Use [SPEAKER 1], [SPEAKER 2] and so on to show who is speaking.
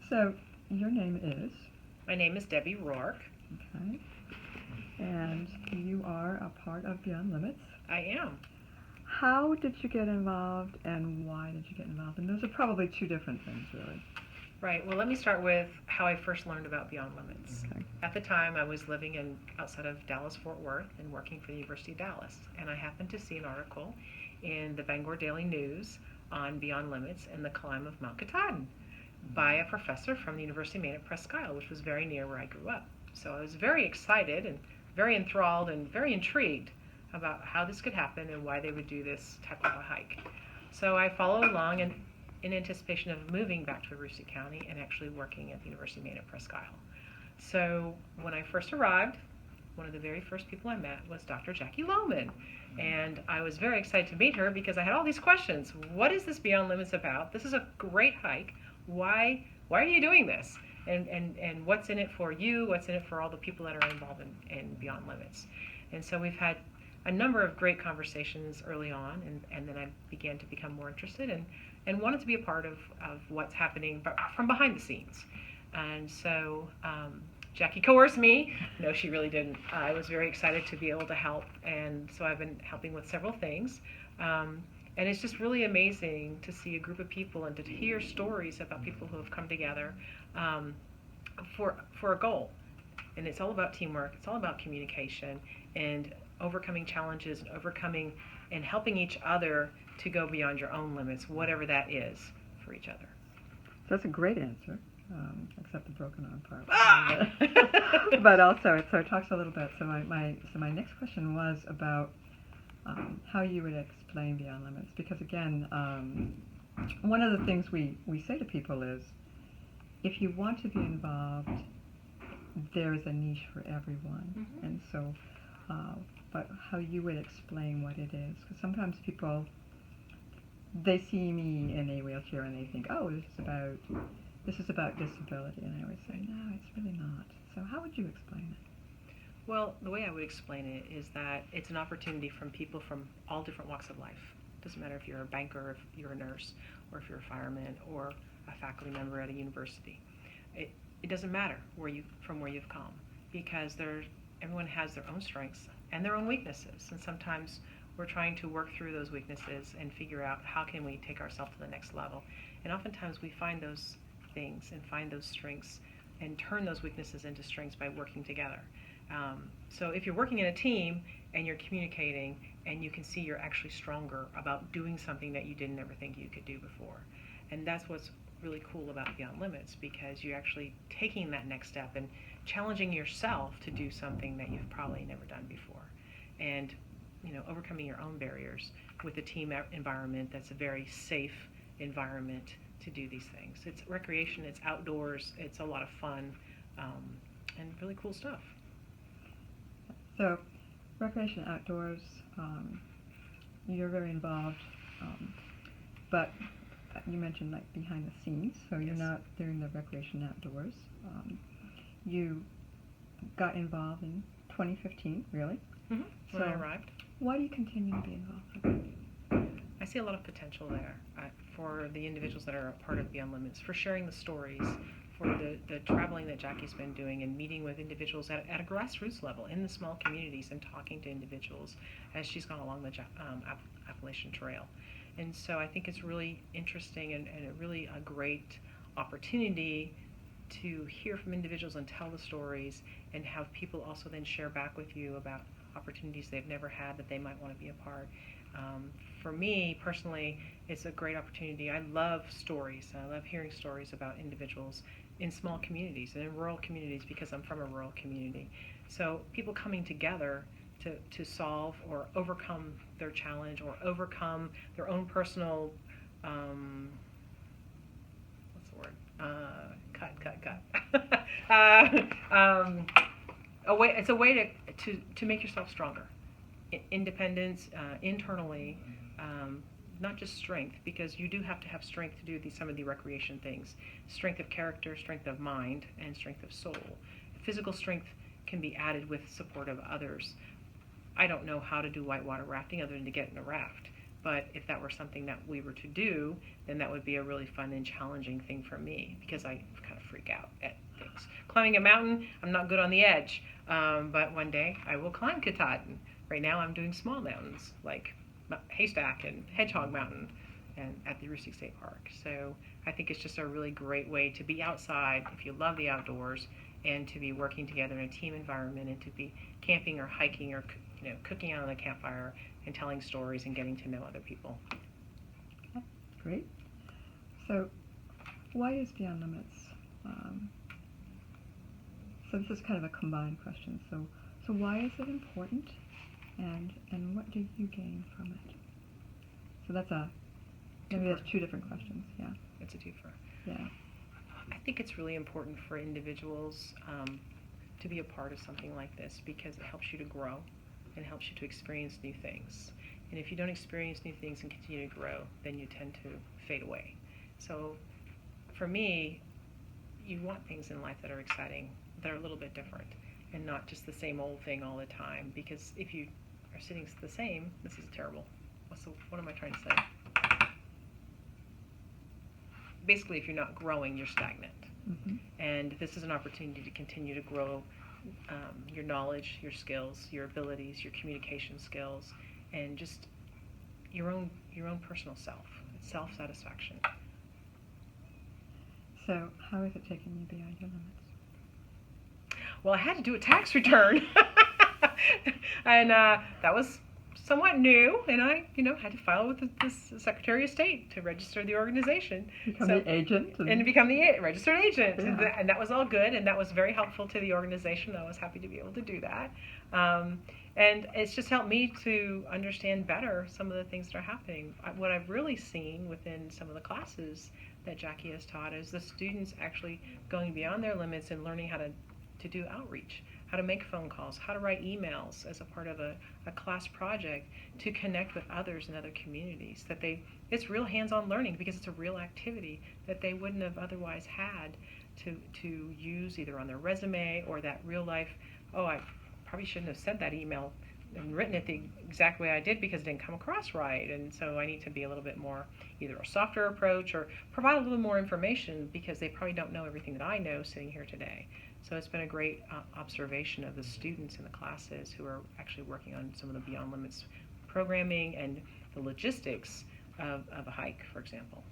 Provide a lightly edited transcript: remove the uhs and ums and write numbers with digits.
[SPEAKER 1] So, your name is?
[SPEAKER 2] My name is Debbie Roark.
[SPEAKER 1] Okay. And you are a part of Beyond Limits.
[SPEAKER 2] I am.
[SPEAKER 1] How did you get involved and why did you get involved? And those are probably two different things, really.
[SPEAKER 2] Right. Well, let me start with how I first learned about Beyond Limits.
[SPEAKER 1] Okay.
[SPEAKER 2] At the time, I was living outside of Dallas-Fort Worth and working for the University of Dallas. And I happened to see an article in the Bangor Daily News on Beyond Limits and the climb of Mount Katahdin by a professor from the University of Maine at Presque Isle, which was very near where I grew up. So I was very excited and very enthralled and very intrigued about how this could happen and why they would do this type of a hike. So I followed along in anticipation of moving back to Aroostook County and actually working at the University of Maine at Presque Isle. So when I first arrived, one of the very first people I met was Dr. Jackie Lohman. And I was very excited to meet her because I had all these questions. What is this Beyond Limits about? This is a great hike. Why are you doing this? And what's in it for you? What's in it for all the people that are involved in Beyond Limits? And so we've had a number of great conversations early on, and then I began to become more interested and wanted to be a part of what's happening from behind the scenes. And so Jackie coerced me. No, she really didn't. I was very excited to be able to help, and so I've been helping with several things. And it's just really amazing to see a group of people and to hear stories about people who have come together for a goal. And it's all about teamwork. It's all about communication and overcoming challenges and overcoming and helping each other to go beyond your own limits, whatever that is for each other.
[SPEAKER 1] That's a great answer, except the broken arm part.
[SPEAKER 2] Ah!
[SPEAKER 1] But also, it talks a little bit. So my next question was about how you would explain Beyond Limits, because again, one of the things we say to people is, if you want to be involved, there is a niche for everyone.
[SPEAKER 2] Mm-hmm.
[SPEAKER 1] And so, but how you would explain what it is, because sometimes people, they see me in a wheelchair and they think, oh, this is about disability, and I always say, no, it's really not. So how would you explain it?
[SPEAKER 2] Well, the way I would explain it is that it's an opportunity from people from all different walks of life. It doesn't matter if you're a banker, or if you're a nurse, or if you're a fireman, or a faculty member at a university. It doesn't matter from where you've come, because everyone has their own strengths and their own weaknesses, and sometimes we're trying to work through those weaknesses and figure out how can we take ourselves to the next level. And oftentimes we find those things and find those strengths and turn those weaknesses into strengths by working together. So if you're working in a team and you're communicating and you can see you're actually stronger about doing something that you didn't ever think you could do before. And that's what's really cool about Beyond Limits, because you're actually taking that next step and challenging yourself to do something that you've probably never done before. And overcoming your own barriers with a team environment that's a very safe environment to do these things. It's recreation, it's outdoors, it's a lot of fun, and really cool stuff.
[SPEAKER 1] So, recreation outdoors, you're very involved, but you mentioned like behind the scenes, so you're
[SPEAKER 2] Yes.
[SPEAKER 1] not doing the recreation outdoors. You got involved in 2015, really?
[SPEAKER 2] Mm-hmm. When I arrived.
[SPEAKER 1] Why do you continue to be involved?
[SPEAKER 2] I see a lot of potential there for the individuals that are a part of Beyond Limits, for sharing the stories, for the traveling that Jackie's been doing and meeting with individuals at a grassroots level in the small communities and talking to individuals as she's gone along the Appalachian Trail. And so I think it's really interesting and a great opportunity to hear from individuals and tell the stories and have people also then share back with you about opportunities they've never had that they might want to be a part. For me personally, it's a great opportunity. I love stories. I love hearing stories about individuals in small communities and in rural communities, because I'm from a rural community. So people coming together to solve or overcome their challenge or overcome their own personal what's the word? It's a way to make yourself stronger. Independence internally, not just strength, because you do have to have strength to do some of the recreation things. Strength of character, strength of mind, and strength of soul. Physical strength can be added with support of others. I don't know how to do whitewater rafting other than to get in a raft, But if that were something that we were to do, then that would be a really fun and challenging thing for me because I kind of freak out at things. Climbing a mountain, I'm not good on the edge, but one day I will climb Katahdin. Right now I'm doing small mountains like Haystack and Hedgehog Mountain and at the Aroostook State Park. So I think it's just a really great way to be outside if you love the outdoors and to be working together in a team environment and to be camping or hiking or cooking out on a campfire and telling stories and getting to know other people.
[SPEAKER 1] Okay, great. So why is Beyond Limits? So this is kind of a combined question. So why is it important, and what do you gain from it? So maybe that's two different questions. Yeah.
[SPEAKER 2] It's a twofer.
[SPEAKER 1] Yeah.
[SPEAKER 2] I think it's really important for individuals to be a part of something like this because it helps you to grow and helps you to experience new things. And if you don't experience new things and continue to grow, then you tend to fade away. So for me, you want things in life that are exciting, that are a little bit different, and not just the same old thing all the time. Because if you are sitting the same, this is terrible. What am I trying to say? Basically, if you're not growing, you're stagnant.
[SPEAKER 1] Mm-hmm.
[SPEAKER 2] And this is an opportunity to continue to grow your knowledge, your skills, your abilities, your communication skills, and just your own personal self-satisfaction.
[SPEAKER 1] So how has it taken you beyond your limits?
[SPEAKER 2] Well, I had to do a tax return, and that was somewhat new, and I, had to file with the Secretary of State to register the organization.
[SPEAKER 1] Become the agent.
[SPEAKER 2] And become the registered agent.
[SPEAKER 1] Yeah.
[SPEAKER 2] And that was all good, and that was very helpful to the organization. I was happy to be able to do that. And it's just helped me to understand better some of the things that are happening. What I've really seen within some of the classes that Jackie has taught is the students actually going beyond their limits and learning how to do outreach, how to make phone calls, how to write emails as a part of a class project to connect with others in other communities. It's real hands-on learning because it's a real activity that they wouldn't have otherwise had to use either on their resume or that real life, I probably shouldn't have sent that email and written it the exact way I did because it didn't come across right. And so I need to be a little bit more, either a softer approach or provide a little more information because they probably don't know everything that I know sitting here today. So it's been a great observation of the students in the classes who are actually working on some of the Beyond Limits programming and the logistics of a hike, for example.